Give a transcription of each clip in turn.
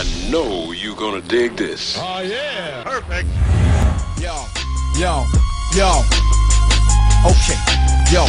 I know you're gonna dig this. Oh yeah, perfect. Yo, yo, yo. Okay, yo.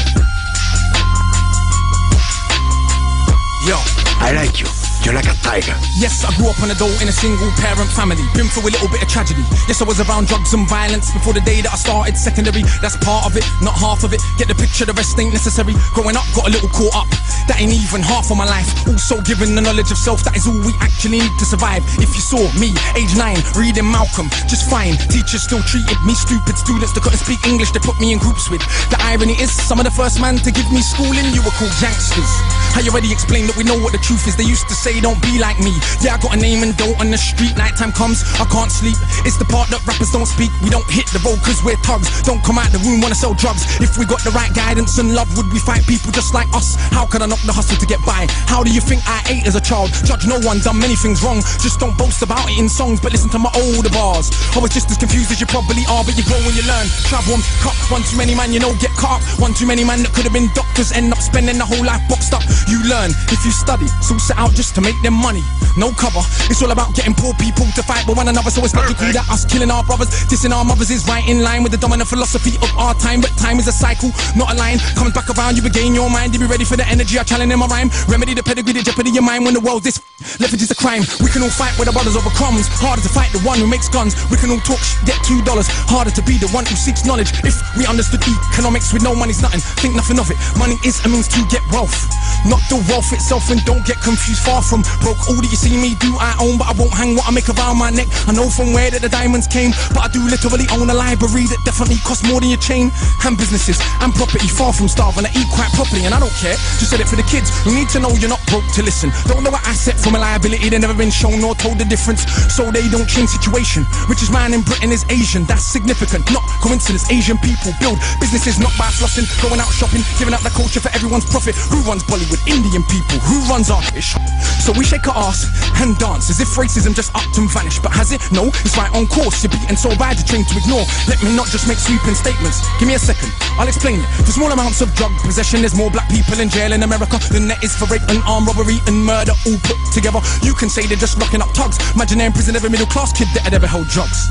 Yo. I like you. You're like a tiger. Yes, I grew up on a dole in a single parent family. Been through a little bit of tragedy. Yes, I was around drugs and violence before the day that I started secondary. That's part of it, not half of it. Get the picture, the rest ain't necessary. Growing up, got a little caught up. That ain't even half of my life. Also given the knowledge of self, that is all we actually need to survive. If you saw me, age 9, reading Malcolm, just fine. Teachers still treated me stupid. Students that couldn't speak English, they put me in groups with. The irony is, some of the first man to give me schooling, you were called gangsters. I already explained that we know what the truth is. They used to say, don't be like me. Yeah, I got a name and dough on the street. Nighttime comes, I can't sleep. It's the part that rappers don't speak. We don't hit the road cause we're thugs. Don't come out the room, wanna sell drugs. If we got the right guidance and love, would we fight people just like us? How could I knock the hustle to get by? How do you think I ate as a child? Judge no one, done many things wrong. Just don't boast about it in songs, but listen to my older bars. I was just as confused as you probably are, but you grow when you learn. Travel and cut, one too many man, you know, get caught up. One too many man that could have been doctors, end up spending the whole life boxed up. You learn if you study, so set out just to make them money. No cover, it's all about getting poor people to fight with one another. So it's logical that us killing our brothers, dissing our mothers is right in line with the dominant philosophy of our time. But time is a cycle, not a line. Comes back around, you regain your mind. You be ready for the energy I challenge in my rhyme. Remedy the pedigree, the jeopardy your mind. When the world this leverage is a crime. We can all fight with our brothers over crumbs. Harder to fight the one who makes guns. We can all talk get $2. Harder to be the one who seeks knowledge. If we understood economics with no money's nothing, think nothing of it. Money is a means to get wealth, not the wealth itself. And don't get confused, far from broke. All that you see me do I own, but I won't hang what I make around my neck. I know from where that the diamonds came, but I do literally own a library that definitely costs more than your chain. And businesses and property, far from starving. I eat quite properly and I don't care, just said it for the kids who need to know you're not broke to listen. Don't know what asset from a liability, they've never been shown or told the difference. So they don't change situation. Richest man in Britain is Asian, that's significant, not coincidence. Asian people build businesses not by flossing, going out shopping, giving up the culture for everyone's profit. Who runs Bollywood? Indian people. Who runs our ish? So we shake our ass and dance as if racism just upped and vanished. But has it? No, it's right on course. You're beaten so bad you're trained to ignore. Let me not just make sweeping statements. Give me a second, I'll explain it. For small amounts of drug possession, there's more black people in jail in America than there is for rape and armed robbery and murder all put together. You can say they're just locking up thugs. Imagine they're in prison, every middle class kid that had ever held drugs.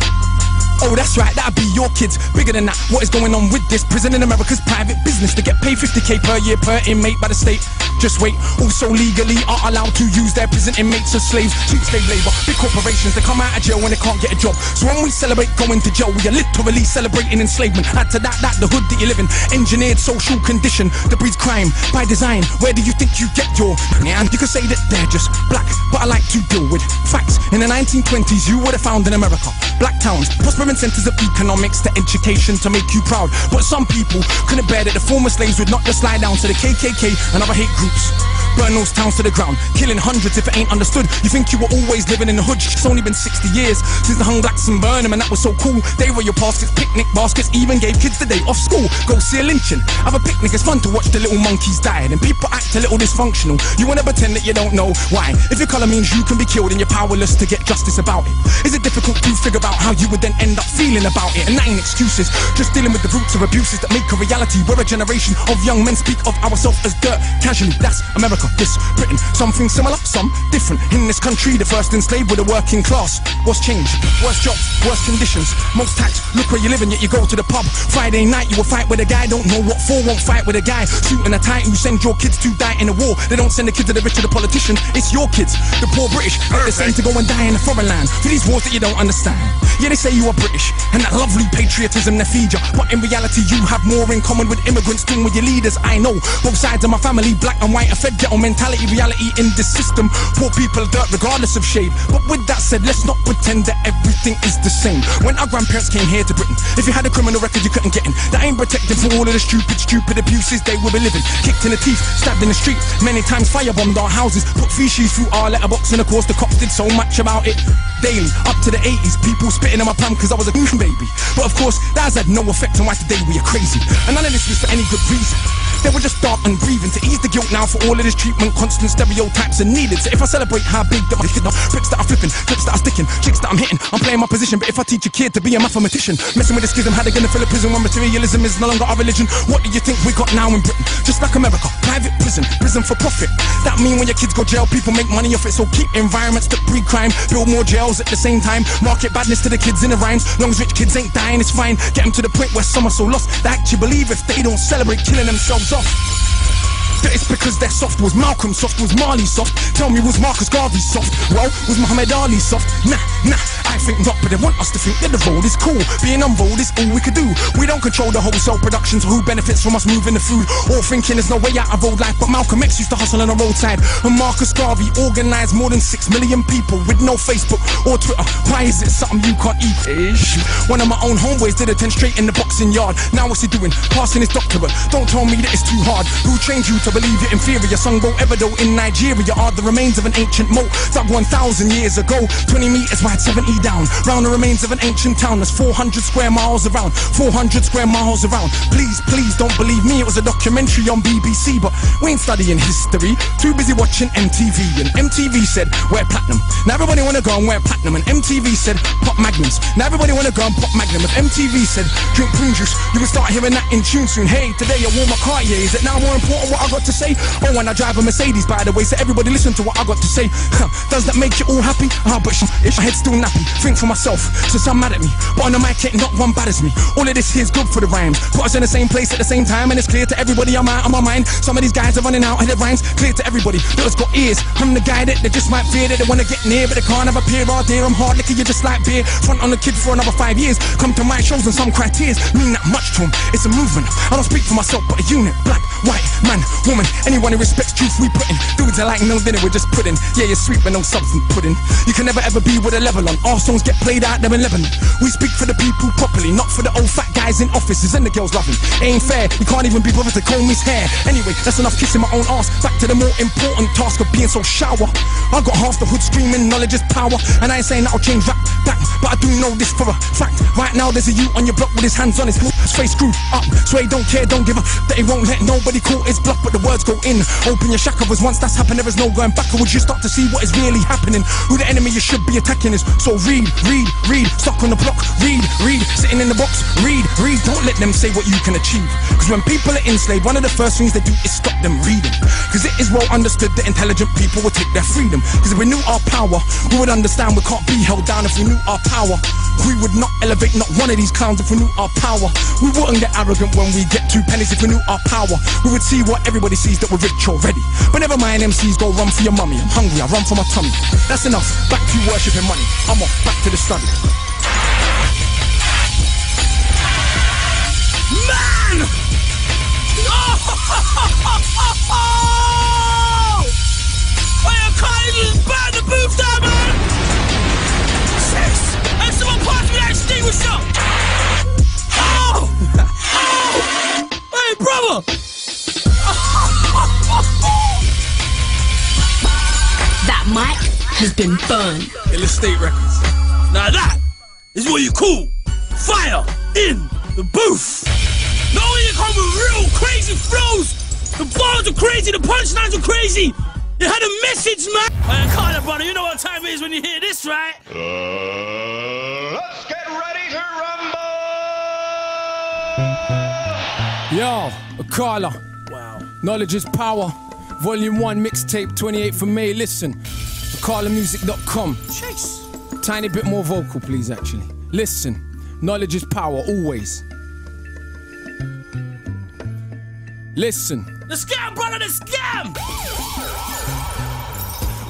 Oh, that's right, that'd be your kids. Bigger than that, what is going on with this? Prison in America's private business. They get paid 50k per year per inmate by the state. Just wait, also legally are allowed to use their prison inmates as slaves. Cheap slave labor, big corporations, they come out of jail when they can't get a job. So when we celebrate going to jail, we are literally celebrating enslavement. Add to that, the hood that you live in, engineered social condition that breeds crime by design. Where do you think you get your and you can say that they're just black, but I like to deal with facts. In the 1920s, you would have found in America black towns, prospering centers of economics to education to make you proud. But some people couldn't bear that the former slaves would not just lie down to the KKK and other hate groups. Burn those towns to the ground, killing hundreds if it ain't understood. You think you were always living in the hood? It's only been 60 years since they hung blacks and burned them, and that was so cool. They were your baskets, picnic baskets, even gave kids the day off school. Go see a lynching, have a picnic, it's fun to watch the little monkeys die. And people act a little dysfunctional. You wanna pretend that you don't know why. If your colour means you can be killed and you're powerless to get justice about it, is it difficult to figure out how you would then end up feeling about it? And that ain't excuses, just dealing with the roots of abuses that make a reality. We're a generation of young men speak of ourselves as dirt casually. That's America, this Britain. Something similar, some different. In this country, the first enslaved were the working class. What's changed? Worse jobs, worse conditions, most tax. Look where you live and yet you go to the pub. Friday night you will fight with a guy, don't know what for, won't fight with a guy. Suit and a tie, you send your kids to die in a war. They don't send the kids to the rich or the politician, it's your kids, the poor British. They're the same to go and die in a foreign land for these wars that you don't understand. Yeah, they say you are British and that lovely patriotism they feed you, but in reality you have more in common with immigrants than with your leaders. I know both sides of my family, black and white, are fed ghetto mentality, reality in this system. Poor people dirt regardless of shade. But with that said, let's not pretend that everything is the same. When our grandparents came here to Britain, if you had a criminal record you couldn't get in. That ain't protected from all of the stupid abuses they will be living. Kicked in the teeth, stabbed in the street, many times firebombed our houses, put feces through our letterbox, and of course the cops did so much about it daily. Up to the 80s, people spitting in my palm cause I was a baby. But of course, that has had no effect on why today we are crazy. And none of this was for any good reason. They were just dark and breathing to ease the guilt now for all of this treatment, constant stereotypes are needed. So if I celebrate how big that my bricks that I'm flipping, clips that I'm sticking, chicks that I'm hitting, I'm playing my position. But if I teach a kid to be a mathematician, messing with the schism, how they gonna fill a prison when materialism is no longer our religion? What do you think we got now in Britain? Just like America, private prison, prison for profit. That mean when your kids go jail, people make money off it. So keep environments that breed crime, build more jails at the same time. Market badness to the kids in the rhymes. Long as rich kids ain't dying, it's fine. Get them to the point where some are so lost they actually believe if they don't celebrate killing themselves off. That it's because they're soft. Was Malcolm soft? Was Marley soft? Tell me, was Marcus Garvey soft? Well, was Muhammad Ali soft? Nah, I think not, but they want us to think that the road is cool. Being on road is all we could do. We don't control the wholesale production, so who benefits from us moving the food? Or thinking there's no way out of road life, but Malcolm X used to hustle on the roadside. And Marcus Garvey organised more than 6 million people with no Facebook or Twitter. Why is it something you can't eat? One of my own homeboys did attend straight in the boxing yard. Now what's he doing? Passing his doctorate. Don't tell me that it's too hard. Who trained you to believe you're inferior? Songbo Ebedo in Nigeria are the remains of an ancient moat dug 1,000 years ago, 20 meters wide, 70 down. Round the remains of an ancient town that's 400 square miles around. 400 square miles around. Please don't believe me, it was a documentary on BBC, but we ain't studying history. Too busy watching MTV, and MTV said wear platinum. Now everybody wanna go and wear platinum, and MTV said pop magnums. Now everybody wanna go and pop magnum. If MTV said drink prune juice, you can start hearing that in tune soon. Hey, today I wore my Cartier. Is it now more important what I got to say? Oh, and I drive a Mercedes, by the way, so everybody listen to what I got to say. Does that make you all happy? But it's my head still nappy. Think for myself, so some mad at me, but on the mic ain't not one bad as me. All of this here's good for the rhymes. Put us in the same place at the same time, and it's clear to everybody I'm out of my mind. Some of these guys are running out of their rhymes. Clear to everybody that has got ears. I'm the guy that they just might fear, that they wanna get near, but they can't have a peer. Oh dear, I'm hard liquor, you just like beer. Front on the kid for another 5 years. Come to my shows and some cry tears. Mean that much to them, it's a movement. I don't speak for myself, but a unit. Black, white, man, woman, anyone who respects truth we put in. Dudes are like no dinner, we're just pudding. Yeah, you're sweet but no substance pudding. You can never ever be with a level on. Our songs get played out there in Lebanon. We speak for the people properly, not for the old fat guys in offices and the girls loving. It ain't fair, you can't even be bothered to comb his hair. Anyway, that's enough kissing my own ass. Back to the more important task of being so shower. I got half the hood screaming knowledge is power, and I ain't saying that'll change rap back, but I do know this for a fact. Right now there's a youth on your block with his hands on his face screwed up, so he don't care, don't give up, that he won't let nobody call his bluff, but the words go in. Open your shackles, once that's happened there is no going backwards. You start to see what is really happening, who the enemy you should be attacking is. So read, stuck on the block, read, sitting in the box, read, don't let them say what you can achieve, because when people are enslaved, one of the first things they do is stop them reading, because it is well understood that intelligent people will take their freedom, because if we knew our power, we would understand we can't be held down. If we knew our power, we would not elevate not one of these clowns. If we knew our power, we wouldn't get arrogant when we get 2 pennies. If we knew our power, we would see what everybody sees, that we're rich already. But never mind, MCs go run for your mummy. I'm hungry, I run for my tummy. That's enough, back to you worshipping money. I'm off, back to the study. Man! I can't even burn the booth down, man! Hey, someone pass me that extinguisher! Hey, brother! That mic has been burned. Illustrate Records. Now that is what you call fire in the booth. Not only you come with real crazy flows, the bars are crazy, the punchlines are crazy. They had a message, man. Hey, Akala, brother, you know what time it is when you hear this, right? Let's get ready to rumble! Yo, Akala. Wow. Knowledge is power. Volume 1, mixtape, 28th of May. Listen, akalamusic.com. Chase. Tiny bit more vocal, please, actually. Listen, knowledge is power, always. Listen. The scam, brother, the scam!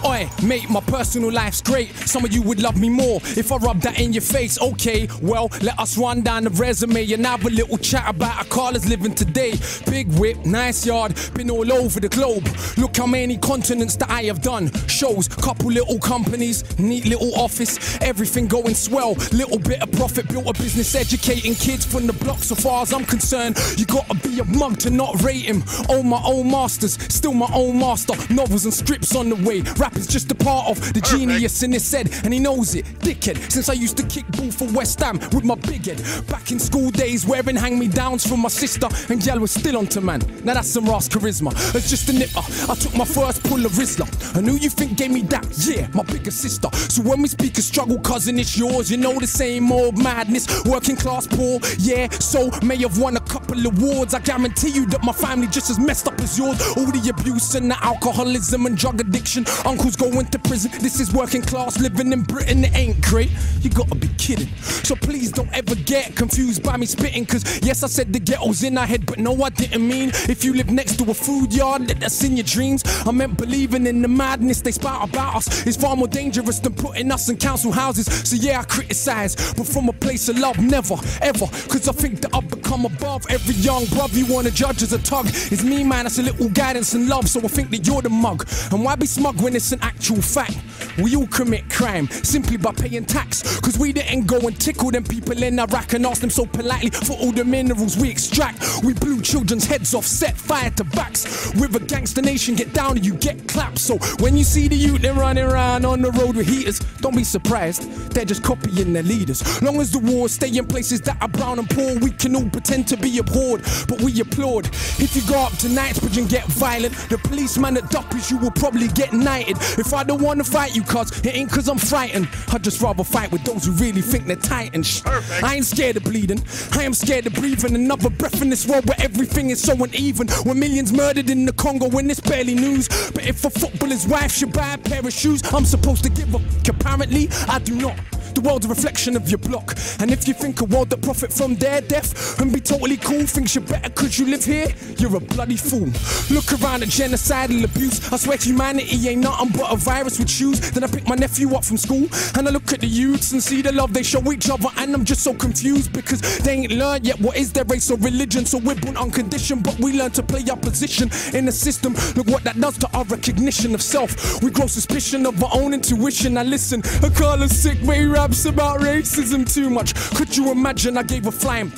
Oi, mate, my personal life's great. Some of you would love me more if I rub that in your face. Okay, well, let us run down the resume and have a little chat about Akala's living today. Big whip, nice yard, been all over the globe. Look how many continents that I have done. Shows, couple little companies, neat little office, everything going swell. Little bit of profit, built a business educating kids from the block. So far as I'm concerned, you gotta be a mug to not rate him. Own my own masters, still my own master. Novels and scripts on the way. Rap rap is just a part of the genius in his head, and he knows it, dickhead. Since I used to kick ball for West Ham with my big head. Back in school days, wearing hand-me-downs from my sister, and gal was still onto man. Now that's some Ross charisma. As just a nipper, I took my first pull of Rizla. And who you think gave me that? Yeah, my bigger sister. So when we speak of struggle, cousin, it's yours. You know the same old madness. Working class poor, yeah. So may have won a couple awards. I guarantee you that my family just as messed up as yours. All the abuse and the alcoholism and drug addiction. Uncles going to prison. This is working class living in Britain. It ain't great. You gotta be kidding. So please don't ever get confused by me spitting. Cause yes, I said the ghetto's in our head, but no, I didn't mean if you live next to a food yard, that's in your dreams. I meant believing in the madness they spout about us is far more dangerous than putting us in council houses. So yeah, I criticize, but from a place of love, never, ever. Cause I think that I've become above every young brother you wanna judge as a tug. It's me, man, that's a little guidance and love. So I think that you're the mug. And why be smug when it's an actual fact? We all commit crime simply by paying tax. Cause we didn't go and tickle them people in Iraq and ask them so politely for all the minerals we extract. We blew children's heads off, set fire to backs. With a gangster nation, get down and you get clapped. So when you see the youth them running around on the road with heaters, don't be surprised, they're just copying their leaders. Long as the wars stay in places that are brown and poor, we can all pretend to be abhorred, but we applaud. If you go up to Knightsbridge and get violent, the policeman that duppies you will probably get knighted. If I don't wanna fight you, cuz it ain't cause I'm frightened, I'd just rather fight with those who really think they're titans. I ain't scared of bleeding, I am scared of breathing another breath in this world where everything is so uneven. When millions murdered in the Congo when it's barely news. But if a footballer's wife should buy a pair of shoes, I'm supposed to give up. Apparently, I do not. The world's a reflection of your block. And if you think a world that profit from their death and be totally cool, thinks you're better cause you live here, you're a bloody fool. Look around at genocidal abuse. I swear humanity ain't nothing but a virus with shoes. Then I pick my nephew up from school and I look at the youths and see the love they show each other, and I'm just so confused because they ain't learned yet what is their race or religion. So we're born unconditioned, but we learn to play our position in the system. Look what that does to our recognition of self. We grow suspicion of our own intuition. Now listen, Akala's sick, but he raps about racism too much. Could you imagine I gave a flying?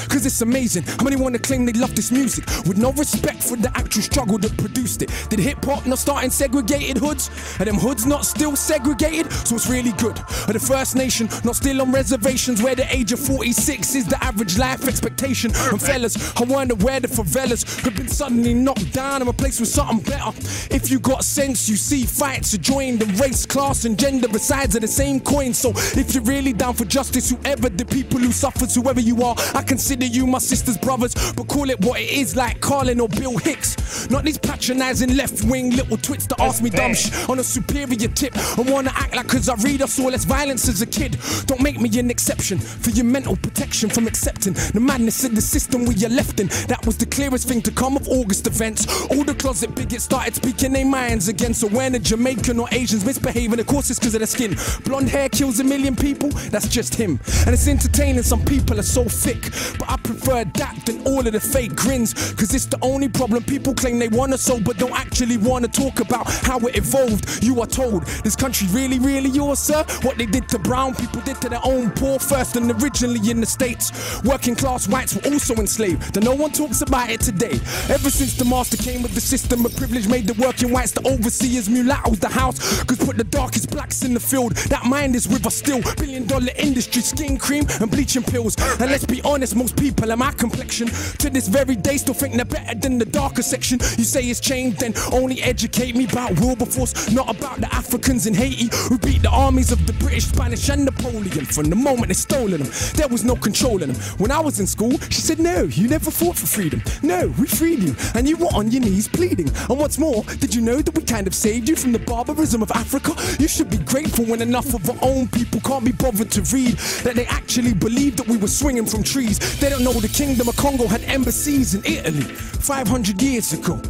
Cause it's amazing how many wanna claim they love this music with no respect for the actual struggle that produced it. Did hip-hop not start in segregated hoods? Are them hoods not still segregated? So it's really good. Are the First Nation not still on reservations where the age of 46 is the average life expectation? And fellas, I wonder where the favelas have been suddenly knocked down and replaced with something better. If you got sense, you see fights are joined, and race, class and gender are sides of the same coin. So if you're really down for justice, whoever the people who suffers, whoever you are, I consider you my sister's brothers, but call it what it is, like Carlin or Bill Hicks. Not these patronizing left-wing little twits that ask me dumb shit on a superior tip and wanna act like cause I read I saw less violence as a kid. Don't make me an exception for your mental protection from accepting the madness in the system we are left in. That was the clearest thing to come of August events. All the closet bigots started speaking their minds again. So when a Jamaican or Asians misbehaving, of course it's cause of their skin. Blonde hair kills a million people, that's just him. And it's entertaining, some people are so thick, but I prefer that than all of the fake grins. Cause it's the only problem, people claim they wanna solve but don't actually wanna talk about how it evolved. You are told, this country really, really yours, sir? What they did to brown people did to their own poor first, and originally in the States working class whites were also enslaved. Though no one talks about it today. Ever since the master came with the system of privilege, made the working whites the overseers, mulattoes the house, cause put the darkest blacks in the field. That mind is with us still. $billion industry, skin cream and bleaching pills. And let's be honest, most people of my complexion to this very day still think they're better than the darker section. You say it's changed, then only educate me about Wilberforce, not about the Africans in Haiti who beat the armies of the British, Spanish and Napoleon. From the moment they stolen them, there was no controlling them. When I was in school, she said, no, you never fought for freedom. No, we freed you, and you were on your knees pleading. And what's more, did you know that we kind of saved you from the barbarism of Africa? You should be grateful when enough of our own people can't be bothered to read that they actually believed that we were swinging from trees. They don't know the Kingdom of Congo had embassies in Italy 500 years ago.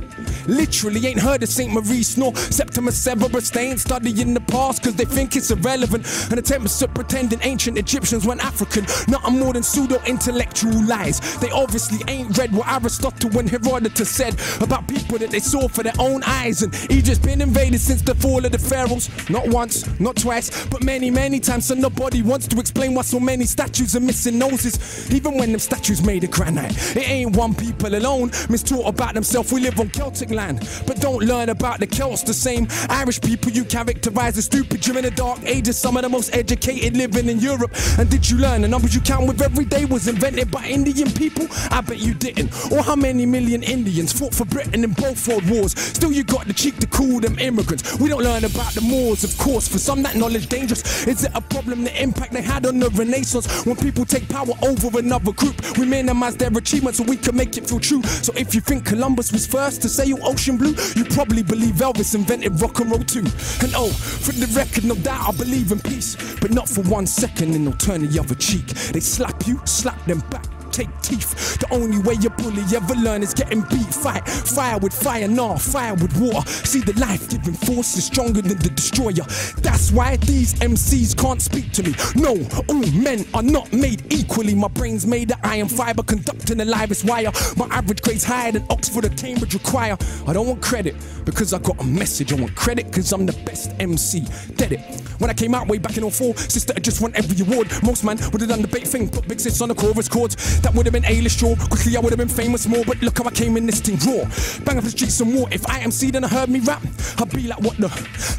Literally ain't heard of St. Maurice nor Septimus Severus. They ain't studying the past cause they think it's irrelevant, and attempts at pretending ancient Egyptians weren't African. Nothing more than pseudo-intellectual lies. They obviously ain't read what Aristotle and Herodotus said about people that they saw for their own eyes. And Egypt's been invaded since the fall of the pharaohs. Not once, not twice, but many, many times. So nobody wants to explain why so many statues are missing noses, even when them statues made of granite. It ain't one people alone mistaught about themselves. We live on Celtic Celtic land, but don't learn about the Celts the same. Irish people you characterize as stupid during the dark ages, some of the most educated living in Europe. And did you learn the numbers you count with every day was invented by Indian people? I bet you didn't. Or how many million Indians fought for Britain in both world wars? Still you got the cheek to call them immigrants. We don't learn about the Moors, of course. For some that knowledge dangerous. Is it a problem the impact they had on the Renaissance? When people take power over another group, we minimize their achievements so we can make it feel true. So if you think Columbus was first to sail ocean blue, you probably believe Elvis invented rock and roll too. And oh, for the record, no doubt I believe in peace, but not for 1 second and they'll turn the other cheek. They slap you, slap them back, take teeth. The only way a bully ever learn is getting beat. Fight fire with fire, nah, fire with water. See, the life-giving force is stronger than the destroyer. That's why these MCs can't speak to me. No, all men are not made equally. My brain's made of iron fiber, conducting the livest wire. My average grade's higher than Oxford or Cambridge require. I don't want credit because I got a message. I want credit because I'm the best MC. Dead it. When I came out way back in 04, sister had just won every award. Most man would have done the bait thing, put big sis on the chorus chords. That would have been A-list, sure. Quickly I would have been famous more, but look how I came in this thing raw. Bang up the streets some more. If I MC then I heard me rap, I'd be like, what the?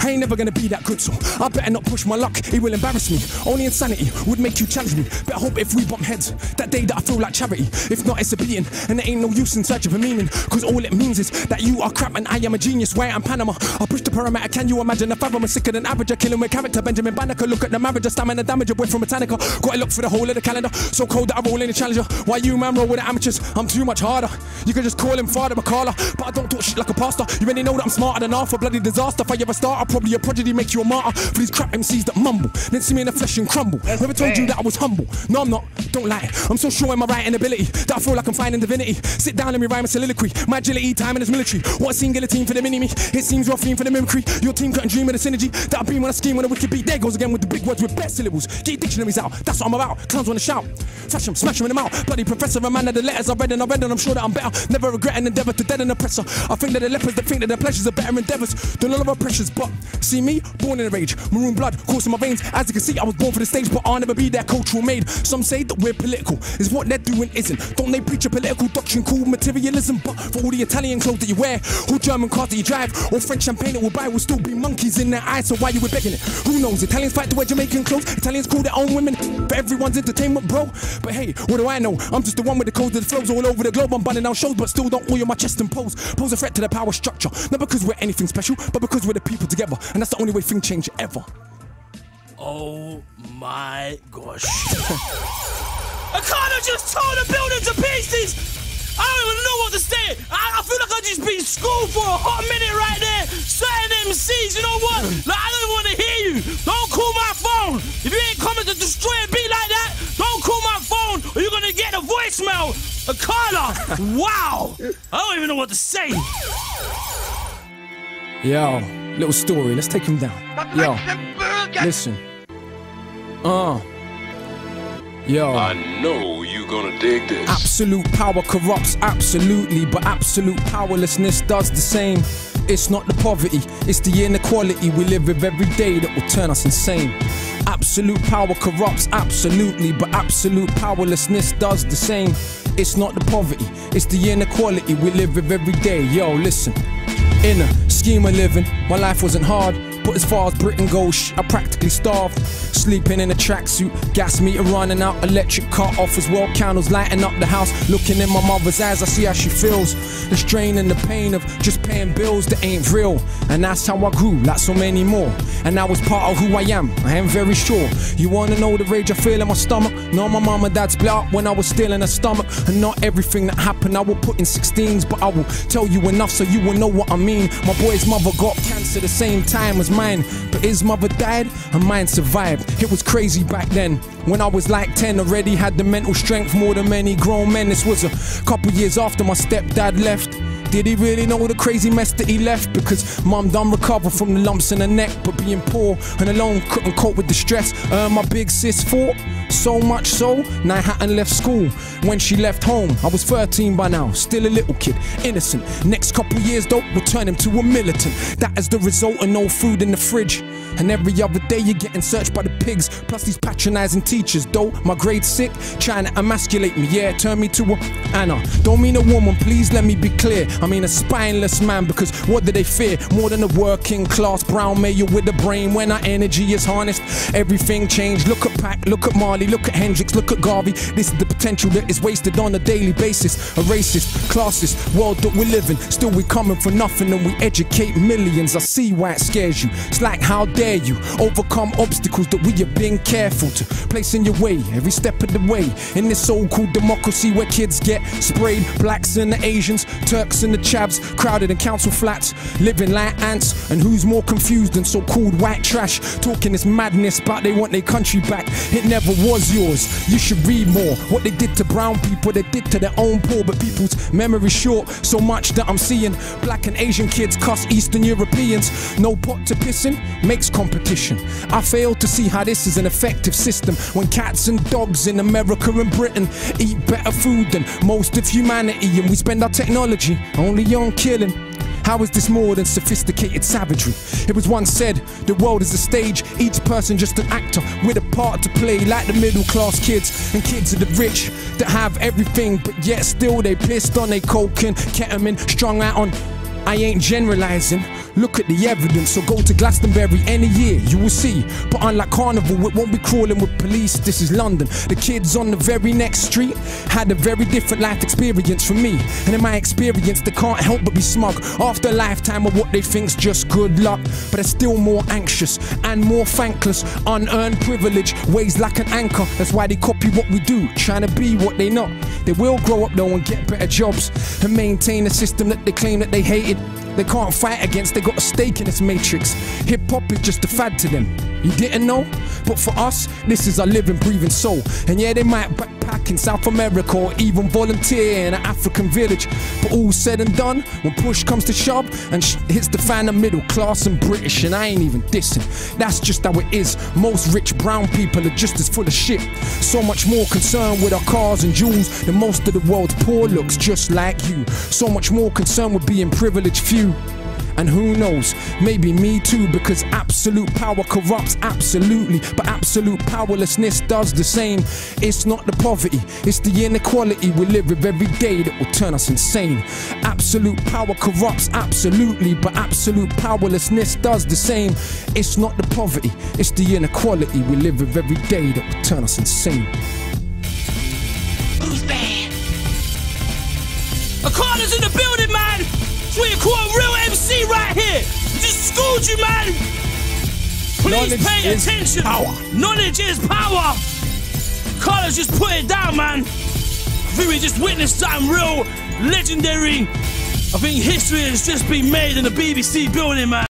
I ain't never gonna be that good, so I better not push my luck. It will embarrass me. Only insanity would make you challenge me. But I hope if we bump heads, that day that I feel like charity. If not, it's a beating, and there ain't no use in search of a meaning. Cause all it means is that you are crap and I am a genius. Why I'm Panama, I push the parameter. Can you imagine if I'm sicker than average? I kill him with character. Benjamin Banneker, look at the marriage, a stamina damage, a boy from Botanica. Got to look for the whole of the calendar. So cold that I roll in a challenger. Why you man roll with the amateurs? I'm too much harder. You can just call him Father Akala, but I don't talk shit like a pastor. You already know that I'm smarter than half a bloody disaster. If I ever start, I'll probably a prodigy, make you a martyr for these crap MCs that mumble, then see me in the flesh and crumble. Never told you that I was humble. No, I'm not. Don't lie. I'm so sure in my writing ability that I feel like I'm finding divinity. Sit down, let me rhyme a soliloquy. My agility, time in this military. What a scene, guillotine for the mini-me. It seems you're a fiend for the mimicry. Your team couldn't dream of the synergy that I beam when I scheme on a wicked beat. There goes again with the big words with best syllables. Get your dictionaries out. That's what I'm about. Clowns wanna shout. Flash them, smash them in the mouth. Bloody professor, a man of the letters I read and I'm sure that I'm better. Never regret an endeavor to dead an oppressor. I think that the lepers that think that their pleasures are better endeavors than all of our pressures. But see me, born in a rage, maroon blood coursing my veins. As you can see, I was born for the stage, but I'll never be their cultural maid. Some say that we're political, is what they're doing isn't. Don't they preach a political doctrine called materialism? But for all the Italian clothes that you wear, or German cars that you drive, or French champagne that we buy, will still be monkeys in their eyes. So why you were begging it? Who knows? Italians fight to wear Jamaican clothes. Italians call their own women for everyone's entertainment, bro. But hey, what do I know? I'm just the one with the codes that flows all over the globe. I'm bunning out shows, but still don't oil my chest and pose. Pose a threat to the power structure. Not because we're anything special, but because we're the people together. And that's the only way things change ever. Oh my gosh. Akala just tore the building to pieces! I don't even know what to say. I feel like I just been schooled for a hot minute right there. Certain MCs, you know what? Like, I don't want to hear you. Don't call my phone. If you ain't coming to destroy a beat like that, don't call my phone or you're going to get a voicemail. Akala, wow. I don't even know what to say. Yo, little story. Let's take him down. Yo, listen. Yo. I know you gonna dig this. Absolute power corrupts, absolutely, but absolute powerlessness does the same. It's not the poverty, it's the inequality we live with every day that will turn us insane. Absolute power corrupts, absolutely, but absolute powerlessness does the same. It's not the poverty, it's the inequality we live with every day. Yo, listen. In a scheme of living, my life wasn't hard, but as far as Britain goes, I practically starved. Sleeping in a tracksuit, gas meter running out, electric cut off as well, candles lighting up the house. Looking in my mother's eyes, I see how she feels. The strain and the pain of just paying bills that ain't real. And that's how I grew, like so many more. And that was part of who I am very sure. You wanna know the rage I feel in my stomach? No, my mum and dad split up when I was still in her stomach. And not everything that happened I will put in 16s, but I will tell you enough so you will know what I mean. My boy's mother got cancer the same time as mine, but his mother died and mine survived. It was crazy back then. When I was like 10, already had the mental strength more than many grown men. This was a couple years after my stepdad left. Did he really know the crazy mess that he left? Because mum done recover from the lumps in her neck, but being poor and alone couldn't cope with the stress. My big sis fought So much so, Night Hatton left school. When she left home, I was 13 by now, still a little kid, innocent. Next couple years though, will turn him to a militant. That is the result of no food in the fridge. And every other day you're getting searched by the pigs. Plus these patronizing teachers, though my grade's sick, trying to emasculate me, yeah, turn me to a Anna. Don't mean a woman, please let me be clear. I mean a spineless man, because what do they fear? More than a working class brown male with a brain. When our energy is harnessed, everything changed. Look at Pac, look at Marley, look at Hendrix, look at Garvey. This is the potential that is wasted on a daily basis. A racist, classist world that we live in. Still we coming for nothing and we educate millions. I see why it scares you. It's like, how dare you overcome obstacles that we have been careful to place in your way every step of the way. In this so-called democracy where kids get sprayed, blacks and the Asians, Turks and the chavs, crowded in council flats, living like ants. And who's more confused than so-called white trash, talking this madness about they want their country back? It never was yours. You should read more. What they did to brown people, they did to their own poor. But people's memory short, so much that I'm seeing black and Asian kids cuss Eastern Europeans. No pot to piss in makes competition. I fail to see how this is an effective system when cats and dogs in America and Britain eat better food than most of humanity, and we spend our technology only on killing. How is this more than sophisticated savagery? It was once said, the world is a stage, each person just an actor with a part to play, like the middle class kids and kids of the rich that have everything, but yet still they pissed on their coke and ketamine, strung out on. I ain't generalizing, look at the evidence. So go to Glastonbury any year, you will see. But unlike Carnival, it won't be crawling with police. This is London. The kids on the very next street had a very different life experience from me. And in my experience, they can't help but be smug after a lifetime of what they think's just good luck. But they're still more anxious and more thankless. Unearned privilege weighs like an anchor. That's why they copy what we do, trying to be what they not. They will grow up though and get better jobs and maintain a system that they claim that they hated. They can't fight against, they got a stake in this matrix. Hip-hop is just a fad to them. You didn't know? But for us, this is our living, breathing soul. And yeah, they might backpack in South America or even volunteer in an African village. But all said and done, when push comes to shove and hits the fan of middle class and British, and I ain't even dissing. That's just how it is. Most rich brown people are just as full of shit. So much more concerned with our cars and jewels than most of the world's poor looks just like you. So much more concerned with being privileged few. And who knows, maybe me too, because absolute power corrupts absolutely, but absolute powerlessness does the same. It's not the poverty, it's the inequality we live with every day that will turn us insane. Absolute power corrupts absolutely, but absolute powerlessness does the same. It's not the poverty, it's the inequality we live with every day that will turn us insane. Who's bad? Akala's in the building, man! That's what you call a real MC right here! Just schooled you, man! Please pay attention! Power. Knowledge is power! Akala's just put it down, man! I think we just witnessed something real legendary. I think history has just been made in the BBC building, man.